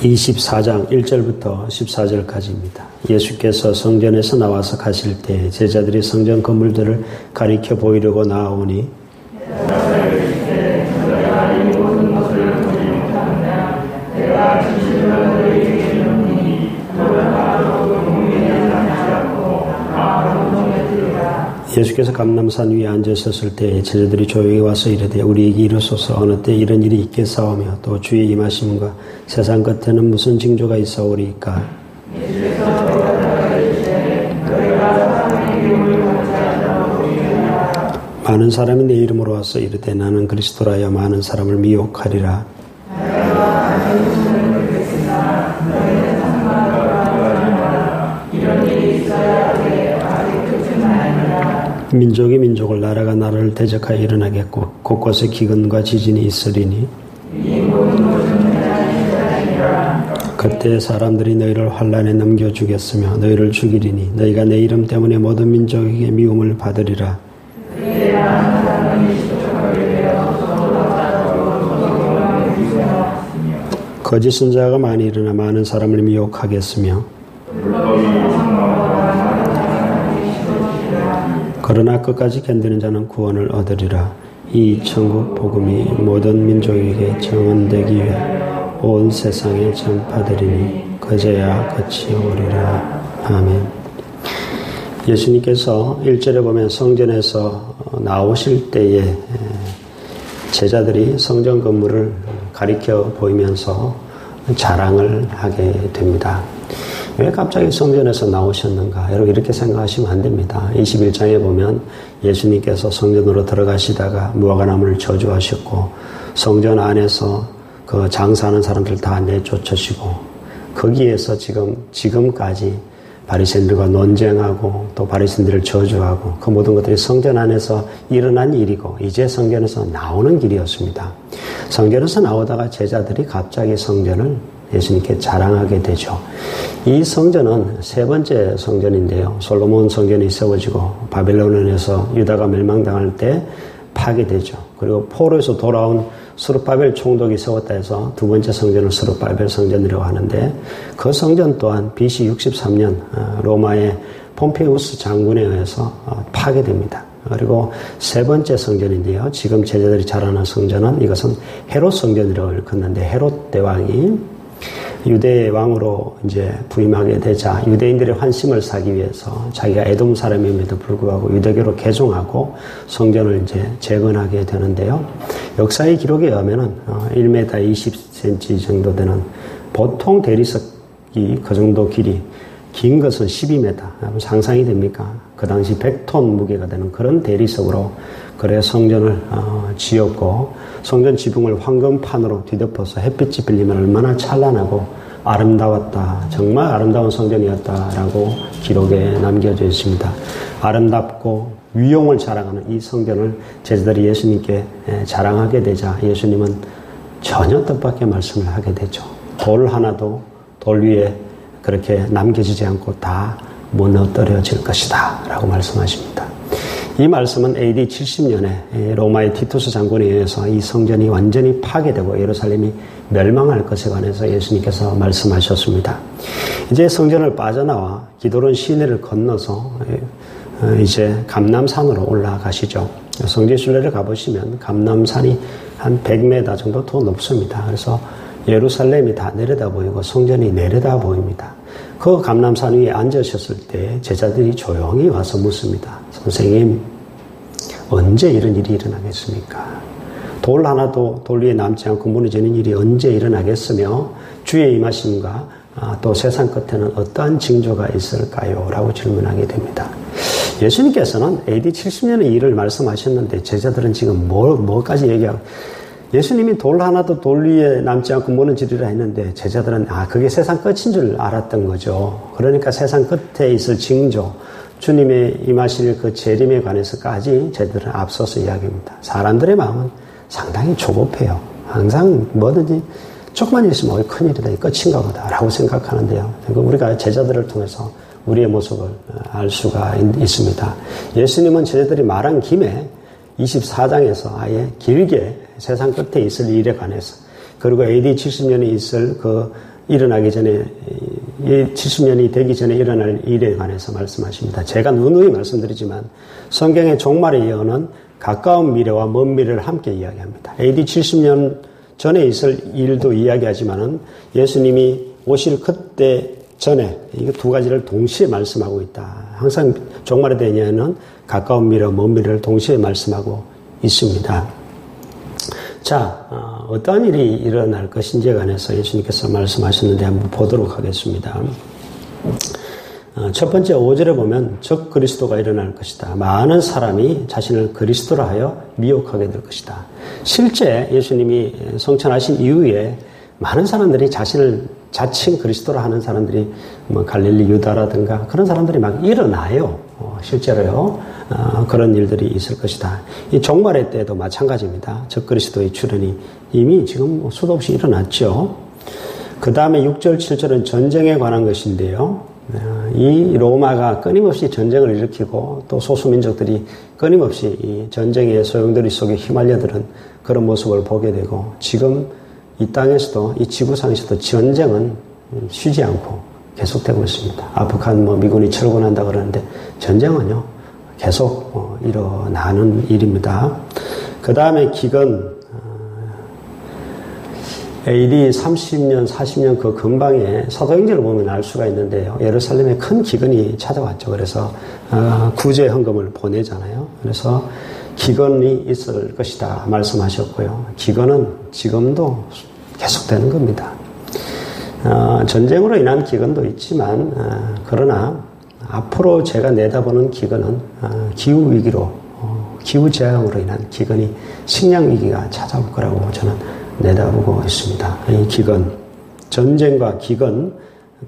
24장 1절부터 14절까지입니다. 예수께서 성전에서 나와서 가실 때 제자들이 성전 건물들을 가리켜 보이려고 나아오니 예수께서 감람산 위에 앉으셨을 때 제자들이 조용히 와서 이르되 우리에게 이르소서 어느 때 이런 일이 있겠사오며 또 주의 임하심과 세상 끝에는 무슨 징조가 있사오리이까. 많은 사람이 내 이름으로 와서 이르되 나는 그리스도라여 많은 사람을 미혹하리라. 민족이 민족을 나라가 나라를 대적하여 일어나겠고 곳곳에 기근과 지진이 있으리니 그때 사람들이 너희를 환난에 넘겨주겠으며 너희를 죽이리니 너희가 내 이름 때문에 모든 민족에게 미움을 받으리라. 거짓 선자가 많이 일어나 많은 사람을 미혹하겠으며 그러나 끝까지 견디는 자는 구원을 얻으리라. 이 천국 복음이 모든 민족에게 증언되기 위해 온 세상에 전파되리니 그제야 끝이 오리라. 아멘. 예수님께서 1절에 보면 성전에서 나오실 때에 제자들이 성전 건물을 가리켜 보이면서 자랑을 하게 됩니다. 왜 갑자기 성전에서 나오셨는가? 여러분 이렇게 생각하시면 안 됩니다. 21장에 보면 예수님께서 성전으로 들어가시다가 무화과나무를 저주하셨고 성전 안에서 그 장사하는 사람들 다 내쫓으시고 거기에서 지금까지 바리새인들과 논쟁하고 또 바리새인들을 저주하고 그 모든 것들이 성전 안에서 일어난 일이고 이제 성전에서 나오는 길이었습니다. 성전에서 나오다가 제자들이 갑자기 성전을 예수님께 자랑하게 되죠. 이 성전은 세 번째 성전인데요. 솔로몬 성전이 세워지고 바벨론에서 유다가 멸망당할 때 파괴되죠. 그리고 포로에서 돌아온 스룹바벨 총독이 세웠다 해서 두 번째 성전을 스룹바벨 성전이라고 하는데 그 성전 또한 BC 63년 로마의 폼페우스 장군에 의해서 파괴됩니다. 그리고 세 번째 성전인데요. 지금 제자들이 잘 아는 성전은 이것은 헤롯 성전이라고 일컫는데 헤롯 대왕이 유대의 왕으로 이제 부임하게 되자 유대인들의 환심을 사기 위해서 자기가 에돔 사람임에도 불구하고 유대교로 개종하고 성전을 이제 재건하게 되는데요. 역사의 기록에 의하면은 1m 20cm 정도 되는 보통 대리석이 그 정도 길이 긴 것은 12m. 상상이 됩니까? 그 당시 100톤 무게가 되는 그런 대리석으로 그래 성전을 지었고 성전 지붕을 황금판으로 뒤덮어서 햇빛이 빌리면 얼마나 찬란하고 아름다웠다. 정말 아름다운 성전이었다라고 기록에 남겨져 있습니다. 아름답고 위용을 자랑하는 이 성전을 제자들이 예수님께 자랑하게 되자 예수님은 전혀 뜻밖의 말씀을 하게 되죠. 돌 하나도 돌 위에 그렇게 남겨지지 않고 다 무너뜨려질 것이다 라고 말씀하십니다. 이 말씀은 AD 70년에 로마의 티투스 장군에 의해서 이 성전이 완전히 파괴되고 예루살렘이 멸망할 것에 관해서 예수님께서 말씀하셨습니다. 이제 성전을 빠져나와 기도론 시내를 건너서 이제 감람산으로 올라가시죠. 성지순례를 가보시면 감람산이 한 100m 정도 더 높습니다. 그래서 예루살렘이 다 내려다 보이고 성전이 내려다 보입니다. 그 감람산 위에 앉으셨을 때 제자들이 조용히 와서 묻습니다. 선생님, 언제 이런 일이 일어나겠습니까? 돌 하나도 돌 위에 남지 않고 무너지는 일이 언제 일어나겠으며 주의 임하심과 또 세상 끝에는 어떠한 징조가 있을까요? 라고 질문하게 됩니다. 예수님께서는 AD 70년의 일을 말씀하셨는데 제자들은 지금 뭐까지 얘기하고 예수님이 돌 하나도 돌 위에 남지 않고 무너지리라 했는데 제자들은 그게 세상 끝인 줄 알았던 거죠. 그러니까 세상 끝에 있을 징조, 주님의 임하실 그 재림에 관해서까지 제자들은 앞서서 이야기합니다. 사람들의 마음은 상당히 조급해요. 항상 뭐든지 조금만 있으면 큰일이다, 끝인가 보다 라고 생각하는데요. 우리가 제자들을 통해서 우리의 모습을 알 수가 있습니다. 예수님은 제자들이 말한 김에 24장에서 아예 길게 세상 끝에 있을 일에 관해서 그리고 AD 70년에 있을 그 일어나기 전에 70년이 되기 전에 일어날 일에 관해서 말씀하십니다. 제가 누누이 말씀드리지만 성경의 종말의 예언은 가까운 미래와 먼 미래를 함께 이야기합니다. AD 70년 전에 있을 일도 이야기하지만은 예수님이 오실 그때 전에 이 두 가지를 동시에 말씀하고 있다. 항상 종말에 대한 예언은 가까운 미래와 먼 미래를 동시에 말씀하고 있습니다. 자, 어떠한 일이 일어날 것인지에 관해서 예수님께서 말씀하셨는데 한번 보도록 하겠습니다. 첫 번째 5절에 보면 적 그리스도가 일어날 것이다. 많은 사람이 자신을 그리스도라 하여 미혹하게 될 것이다. 실제 예수님이 성천하신 이후에 많은 사람들이 자신을 자칭 그리스도라 하는 사람들이 뭐 갈릴리 유다라든가 그런 사람들이 막 일어나요. 실제로요. 그런 일들이 있을 것이다. 이 종말의 때도 마찬가지입니다. 적 그리스도의 출현이 이미 지금 수도 없이 일어났죠. 그 다음에 6절, 7절은 전쟁에 관한 것인데요. 이 로마가 끊임없이 전쟁을 일으키고 또 소수민족들이 끊임없이 이 전쟁의 소용돌이 속에 휘말려드는 그런 모습을 보게 되고 지금 이 땅에서도 이 지구상에서도 전쟁은 쉬지 않고 계속되고 있습니다. 아프간 미군이 철군한다 그러는데 전쟁은요 계속 일어나는 일입니다. 그 다음에 기근 AD 30년, 40년 그 근방에 사도행전을 보면 알 수가 있는데요. 예루살렘에 큰 기근이 찾아왔죠. 그래서 구제 헌금을 보내잖아요. 그래서 기근이 있을 것이다 말씀하셨고요. 기근은 지금도 계속되는 겁니다. 전쟁으로 인한 기근도 있지만 그러나 앞으로 제가 내다보는 기근은 기후위기로 기후재앙으로 인한 기근이 식량위기가 찾아올 거라고 저는 내다보고 있습니다. 이 기근, 전쟁과 기근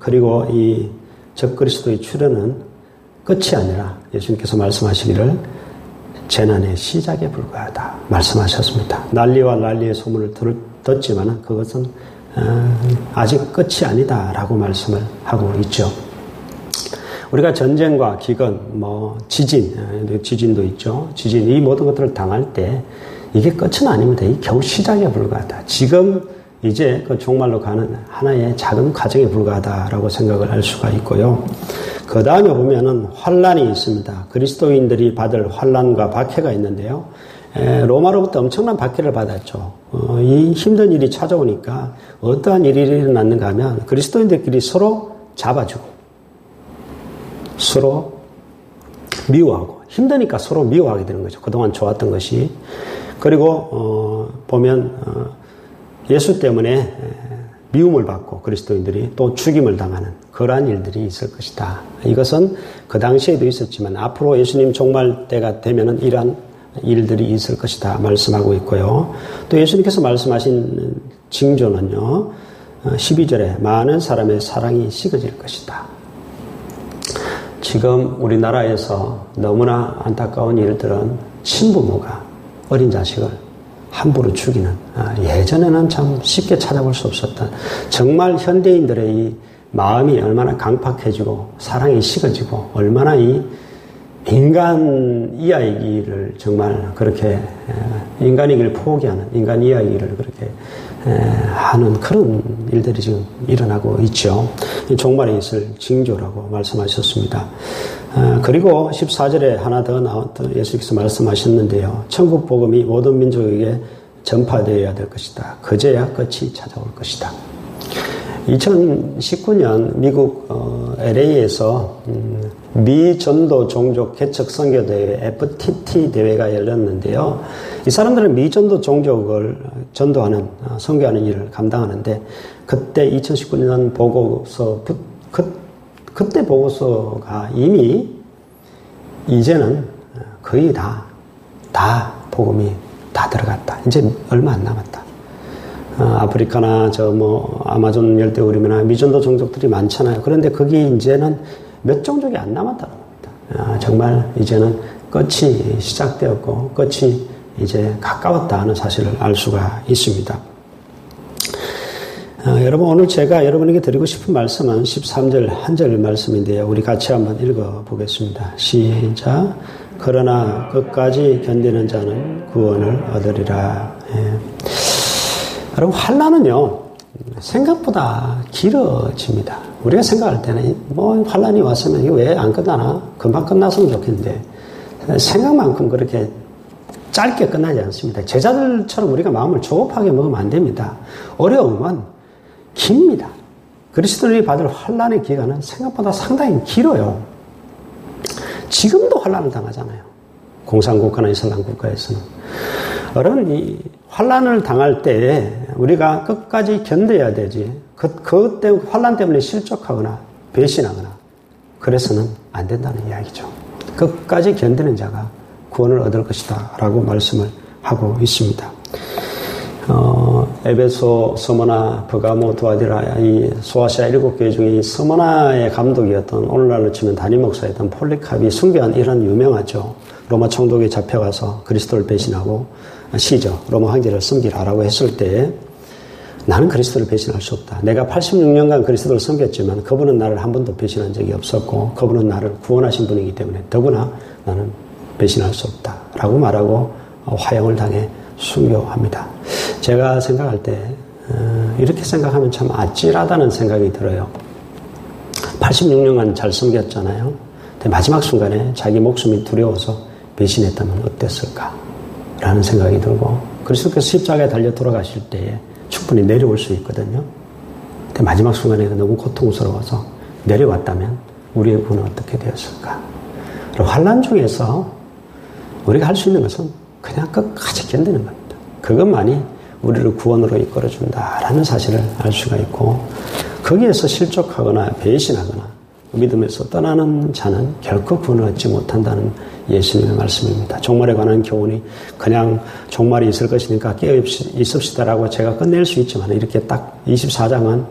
그리고 이 적그리스도의 출현은 끝이 아니라 예수님께서 말씀하시기를 재난의 시작에 불과하다 말씀하셨습니다. 난리와 난리의 소문을 듣지만 그것은 아직 끝이 아니다라고 말씀을 하고 있죠. 우리가 전쟁과 기근, 지진도 있죠. 지진, 이 모든 것들을 당할 때 이게 끝은 아닙니다. 이 겨우 시작에 불과하다. 지금 이제 그 종말로 가는 하나의 작은 과정에 불과하다라고 생각을 할 수가 있고요. 그 다음에 보면은 환란이 있습니다. 그리스도인들이 받을 환란과 박해가 있는데요. 로마로부터 엄청난 박해를 받았죠. 이 힘든 일이 찾아오니까 어떠한 일이 일어났는가 하면 그리스도인들끼리 서로 잡아주고 서로 미워하고 힘드니까 서로 미워하게 되는 거죠. 그동안 좋았던 것이. 그리고 보면 예수 때문에 미움을 받고 그리스도인들이 또 죽임을 당하는 그러한 일들이 있을 것이다. 이것은 그 당시에도 있었지만 앞으로 예수님 종말 때가 되면은 이러한 일들이 있을 것이다 말씀하고 있고요. 또 예수님께서 말씀하신 징조는요. 12절에 많은 사람의 사랑이 식어질 것이다. 지금 우리나라에서 너무나 안타까운 일들은 친부모가 어린 자식을 함부로 죽이는, 예전에는 참 쉽게 찾아볼 수 없었던, 정말 현대인들의 이 마음이 얼마나 강팍해지고 사랑이 식어지고 얼마나 이 인간 이야기를 정말 그렇게 인간이기를 포기하는 인간 이야기를 그렇게 하는 그런 일들이 지금 일어나고 있죠. 종말에 있을 징조라고 말씀하셨습니다. 그리고 14절에 하나 더 나왔던 예수께서 말씀하셨는데요. 천국 복음이 모든 민족에게 전파되어야 될 것이다. 그제야 끝이 찾아올 것이다. 2019년 미국 LA에서 미전도 종족 개척 선교 대회 FTT 대회가 열렸는데요. 이 사람들은 미전도 종족을 전도하는 선교하는 일을 감당하는데 그때 2019년 보고서 그때 보고서가 이미 이제는 거의 다 복음이 다 들어갔다. 이제 얼마 안 남았다. 아프리카나 아마존 열대우림이나 미전도 종족들이 많잖아요. 그런데 거기 이제는 몇 종족이 안 남았다는 겁니다. 정말 이제는 끝이 시작되었고 끝이 이제 가까웠다 하는 사실을 알 수가 있습니다. 여러분 오늘 제가 여러분에게 드리고 싶은 말씀은 13절 한 절 말씀인데요. 우리 같이 한번 읽어보겠습니다. 시작. 그러나 끝까지 견디는 자는 구원을 얻으리라. 여러분 환난은요 생각보다 길어집니다. 우리가 생각할 때는 뭐 환란이 왔으면 이거 왜 안 끝나나? 금방 끝났으면 좋겠는데 생각만큼 그렇게 짧게 끝나지 않습니다. 제자들처럼 우리가 마음을 조급하게 먹으면 안 됩니다. 어려움은 깁니다. 그리스도인이 받을 환란의 기간은 생각보다 상당히 길어요. 지금도 환란을 당하잖아요. 공산국가나 이슬람 국가에서는. 여러분, 이 환란을 당할 때 우리가 끝까지 견뎌야 되지. 그것 때문에, 환란 때문에 실족하거나 배신하거나 그래서는 안 된다는 이야기죠. 끝까지 견디는 자가 구원을 얻을 것이다 라고 말씀을 하고 있습니다. 에베소, 서머나, 버가모, 두아디라 이 소아시아 7교회 중에 이 서머나의 감독이었던, 오늘날로 치면 담임 목사였던 폴리캅이 순교한 이런 유명하죠. 로마 총독에 잡혀가서 그리스도를 배신하고 시저 로마 황제를 섬기라라고 했을 때 나는 그리스도를 배신할 수 없다. 내가 86년간 그리스도를 섬겼지만 그분은 나를 한 번도 배신한 적이 없었고 그분은 나를 구원하신 분이기 때문에 더구나 나는 배신할 수 없다 라고 말하고 화형을 당해 순교합니다. 제가 생각할 때 이렇게 생각하면 참 아찔하다는 생각이 들어요. 86년간 잘 섬겼잖아요. 근데 마지막 순간에 자기 목숨이 두려워서 배신했다면 어땠을까 라는 생각이 들고, 그리스도께서 십자가에 달려 돌아가실 때에 충분히 내려올 수 있거든요. 근데 마지막 순간에 너무 고통스러워서 내려왔다면 우리의 구원은 어떻게 되었을까. 그리고 환난 중에서 우리가 할 수 있는 것은 그냥 끝까지 견디는 겁니다. 그것만이 우리를 구원으로 이끌어준다라는 사실을 알 수가 있고, 거기에서 실족하거나 배신하거나 믿음에서 떠나는 자는 결코 구원을 얻지 못한다는 예수님의 말씀입니다. 종말에 관한 교훈이 그냥 종말이 있을 것이니까 깨어 있읍시다라고 제가 끝낼 수 있지만, 이렇게 딱 24장은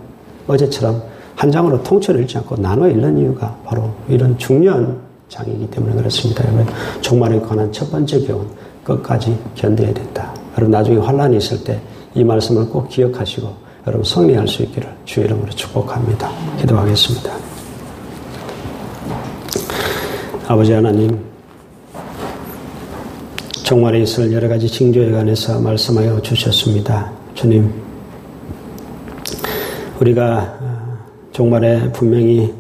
어제처럼 한 장으로 통째로 읽지 않고 나눠 읽는 이유가 바로 이런 중요한 장이기 때문에 그렇습니다. 여러분, 종말에 관한 첫 번째 교훈, 끝까지 견뎌야 된다. 여러분, 나중에 환란이 있을 때 이 말씀을 꼭 기억하시고 여러분 승리할 수 있기를 주의 이름으로 축복합니다. 기도하겠습니다. 아버지 하나님, 종말에 있을 여러 가지 징조에 관해서 말씀하여 주셨습니다. 주님, 우리가 종말에 분명히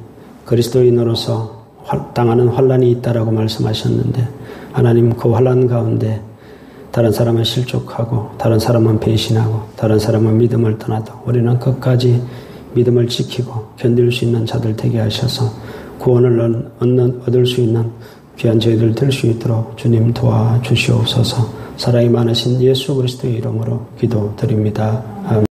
그리스도인으로서 당하는 환란이 있다라고 말씀하셨는데, 하나님, 그 환란 가운데 다른 사람은 실족하고 다른 사람은 배신하고 다른 사람은 믿음을 떠나도 우리는 끝까지 믿음을 지키고 견딜 수 있는 자들 되게 하셔서 구원을 얻을 수 있는 귀한 저희들 될 수 있도록 주님 도와주시옵소서. 사랑이 많으신 예수 그리스도의 이름으로 기도드립니다. 아멘.